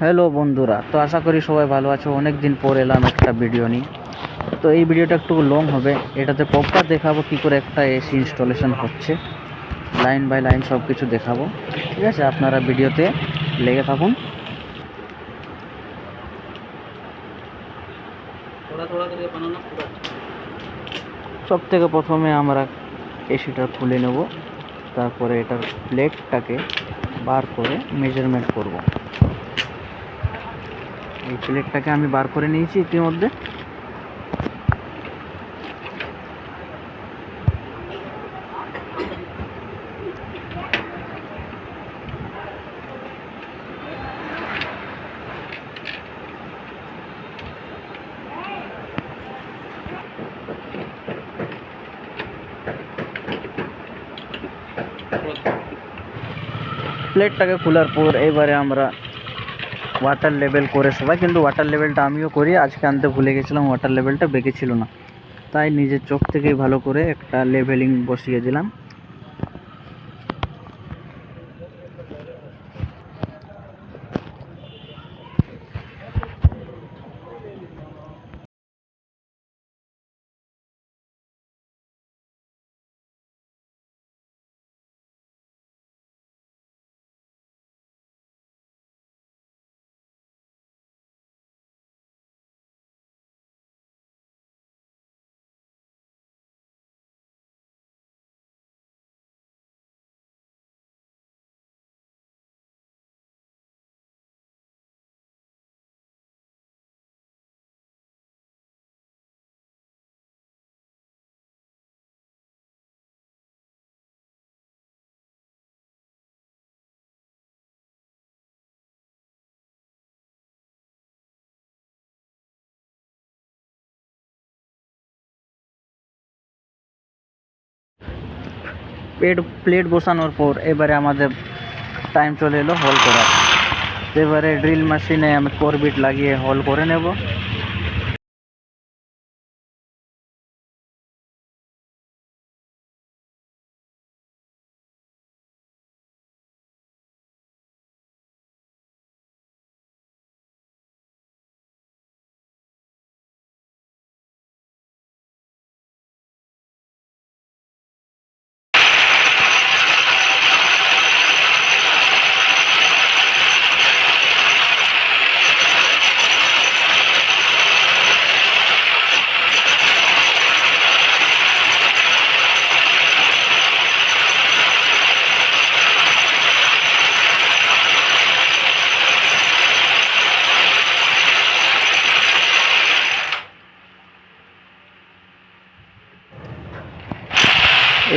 Hello বন্ধুরা, তো আশা করি সবাই ভালো আছো। অনেক দিন পর এলাম একটা ভিডিও নিয়ে। তো এই ভিডিওটা একটু লং হবে। এটাতে প্রপার দেখাবো কী করে একটা এসি ইনস্টলেশন হচ্ছে, লাইন বাই লাইন সব কিছু দেখাবো। ঠিক আছে, আপনারা ভিডিওতে লেগে থাকুন। সব থেকে প্রথমে আমরা এসিটা খুলে নেব, তারপরে এটার প্লেটটাকে বার করে মেজারমেন্ট করব। এই প্লেটটাকে আমি বার করে নিয়েছি ইতিমধ্যে। প্লেটটাকে খোলার পর এবারে আমরা ওয়াটার লেভেল করে সবাই, কিন্তু ওয়াটার লেভেলটা আমিও করি, আজকে আনতে ভুলে গেছিলাম। ওয়াটার লেভেলটা বেঁকে ছিল না, তাই নিজের চোখ থেকেই ভালো করে একটা লেভেলিং বসিয়ে দিলাম। প্লেট বসানোর পর এবারে আমাদের টাইম চলে এলো হল করার। এবারে ড্রিল মেশিনে আমি করবিট লাগিয়ে হল করে নেব।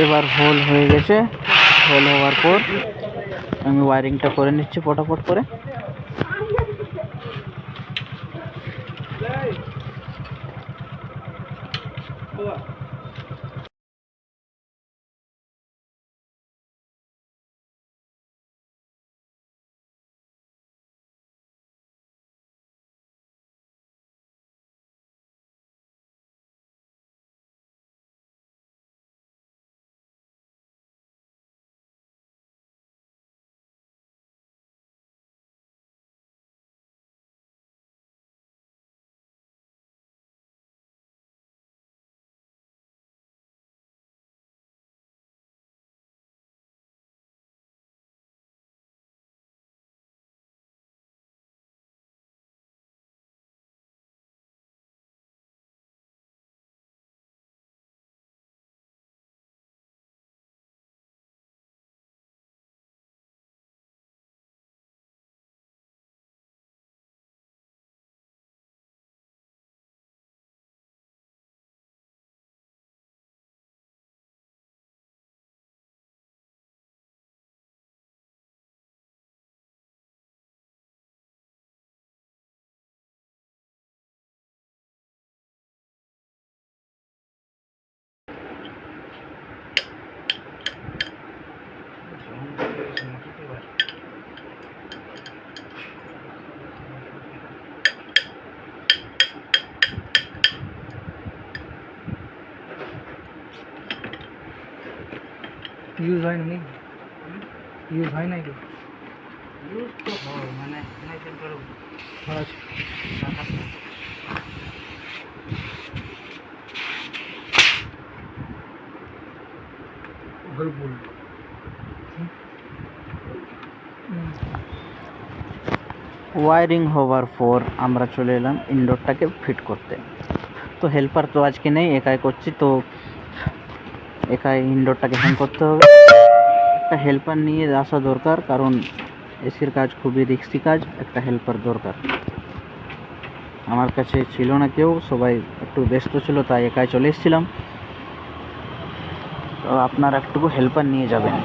এবার হোল হয়ে গেছে। হোল হওয়ার পর আমি ওয়ারিংটা করে নিচ্ছি ফটাফট করে। ইউজ হয় না, ইউজ হয় না, ইউজ তো হয় মানে ওয়ারিং হওয়ার পর আমরা চলে এলাম ইনডোরটাকে ফিট করতে। তো হেল্পার তো আজকে নেই, একাই করছি, তো একাই ইনডোরটাকে হ্যাং করতে হবে। একটা হেল্পার নিয়ে আসা দরকার, কারণ এসির কাজ খুবই রিস্কি কাজ, একটা হেল্পার দরকার। আমার কাছে ছিল না কেউ, সবাই একটু ব্যস্ত ছিল, তাই একাই চলে এসেছিলাম। তো আপনারা একটু হেল্পার নিয়ে যাবেন।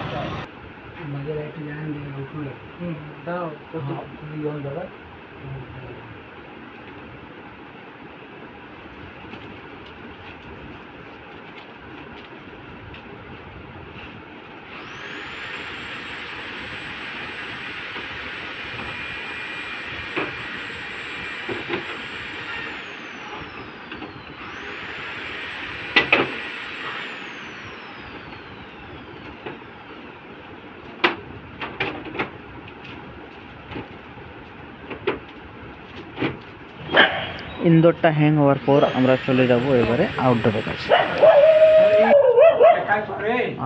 ইনডোরটা হ্যাং হওয়ার পর আমরা চলে যাব এবারে আউটডোরের কাছে।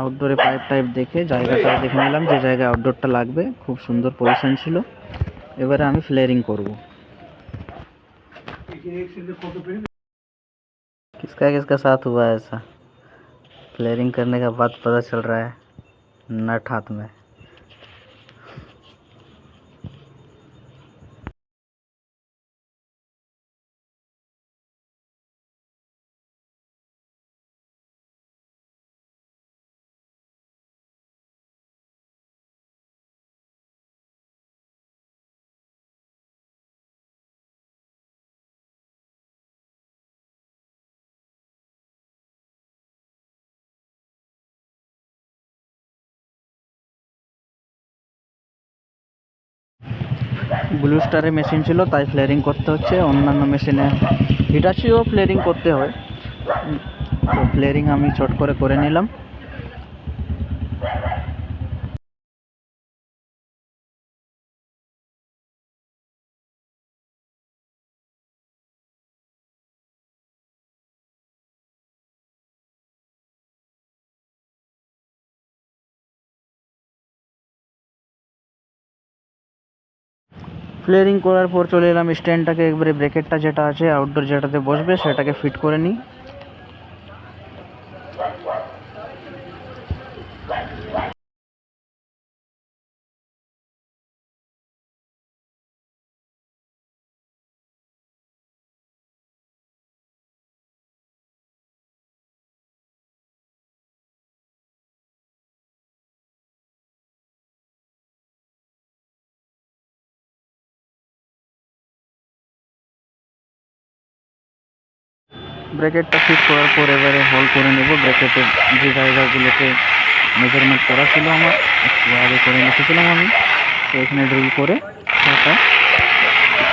আউটডোরে পাইপ টাইপ দেখে জায়গাটা দেখে নিলাম, যে জায়গায় আউটডোরটা লাগবে, খুব সুন্দর পজিশন ছিল। এবারে আমি ফ্লেয়ারিং করব। किसका किसका साथ हुआ है ऐसा? फ्लेयरिंग करने का बाद पता चल रहा है नट हाथ में। ব্লু স্টারের মেশিন ছিল, তাই ফ্লেয়ারিং করতে হচ্ছে। অন্যান্য মেশিনে হিটাচিও ফ্লেয়ারিং করতে হয়, তো ফ্লেয়ারিং আমি চট করে নিলাম। ফ্লেয়ারিং করার পর চলে এলাম স্ট্যান্ডটাকে, একবারে ব্রেকেটটা যেটা আছে আউটডোর যেটাতে বসবে সেটাকে ফিট করে নিই। ব্রেকেটটা ফিট করার পর এবারে হোল করে নেব। ব্রেকেটের যে জায়গাগুলোতে মেজারমেন্ট করা ছিল আমার, একটু আগে করে রেখেছিলাম আমি, তো এখানে ড্রিল করে সেটা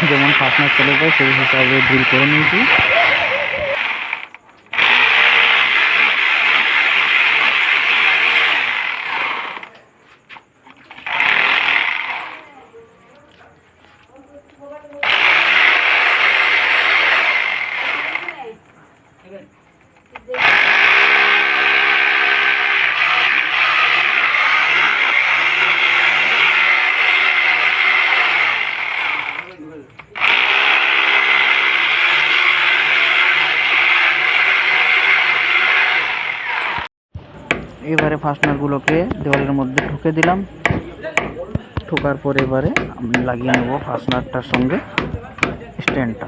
যেমন ফাস্টনার চলে যায় সেই হিসাবে ড্রিল করে নিয়েছি। এবারে ফাস্টনারগুলোকে দেওয়ালের মধ্যে ঢুকে দিলাম। ঢোকার পর এবারে আমি লাগিয়ে নেব ফাস্টনারটার সঙ্গে স্ট্যান্ডটা।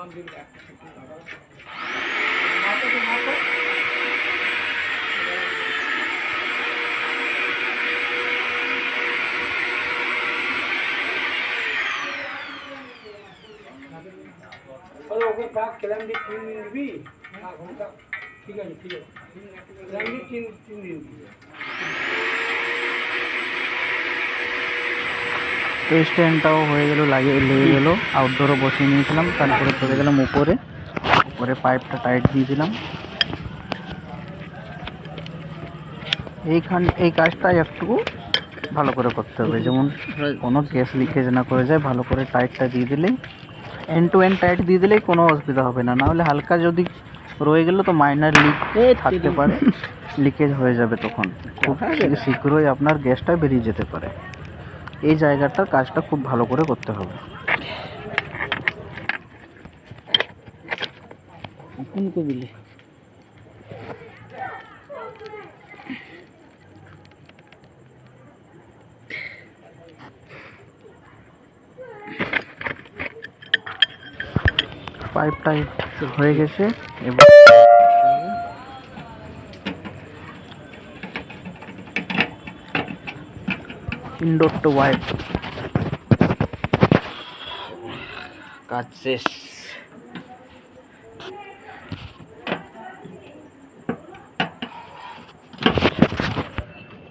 ওকে কাক কেলাম দিয়ে 3 দিন দিবি ঠিক আছে কেলাম দিয়ে 3 দিন দিবি। তো স্ট্যান্ডটাও হয়ে গেল, লেগে গেল, আউটডোরও বসিয়ে নিয়েছিলাম। তারপরে চলে গেলাম উপরে পাইপটা টাইট দিয়ে দিলাম। এই কাজটা একটু ভালো করে করতে হবে, যেমন কোনো গ্যাস লিকেজ না করে যায়। ভালো করে টাইটটা দিয়ে দিলেই, এন্ড টু এন্ড টাইট দিয়ে দিলেই কোনো অসুবিধা হবে না। নাহলে হালকা যদি রয়ে গেল তো মাইনার লিক থাকতে পারে, লিকেজ হয়ে যাবে, তখন খুব শীঘ্রই আপনার গ্যাসটা বেরিয়ে যেতে পারে। এই জায়গাটার কাজটা খুব ভালো করে করতে হবে। পাইপ টাইট হয়ে গেছে, এবার ইনডোর টু ওয়াইপ কাজ শেষ।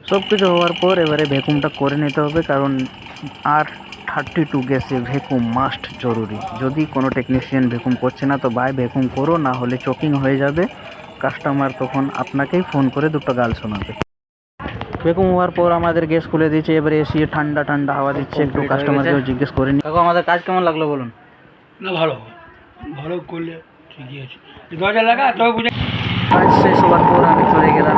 সব কিছু হওয়ার পর এবারে ভ্যাকুমটা করে নিতে হবে, কারণ R32 গ্যাসে ভ্যাকুম মাস্ট জরুরি। যদি কোনো টেকনিশিয়ান ভ্যাকুম করছে না তো বাই ভ্যাকুম করো, না হলে চোকিং হয়ে যাবে। কাস্টমার তখন আপনাকেই ফোন করে দুটো গাল শোনাবে। ভ্যাকুম হওয়ার পর আমাদের গ্যাস খুলে দিয়েছে, এবারে এসি ঠান্ডা ঠান্ডা হাওয়া দিচ্ছে। একটু কাস্টমারকেও জিজ্ঞেস করে নি। কাকু, আমাদের কাজ কেমন লাগলো বলুন? না ভালো করলে ঠিকই আছে। দরজা লাগা তবে বুঝে। কাজ শেষ হওয়ার পর আমি চলে গেলাম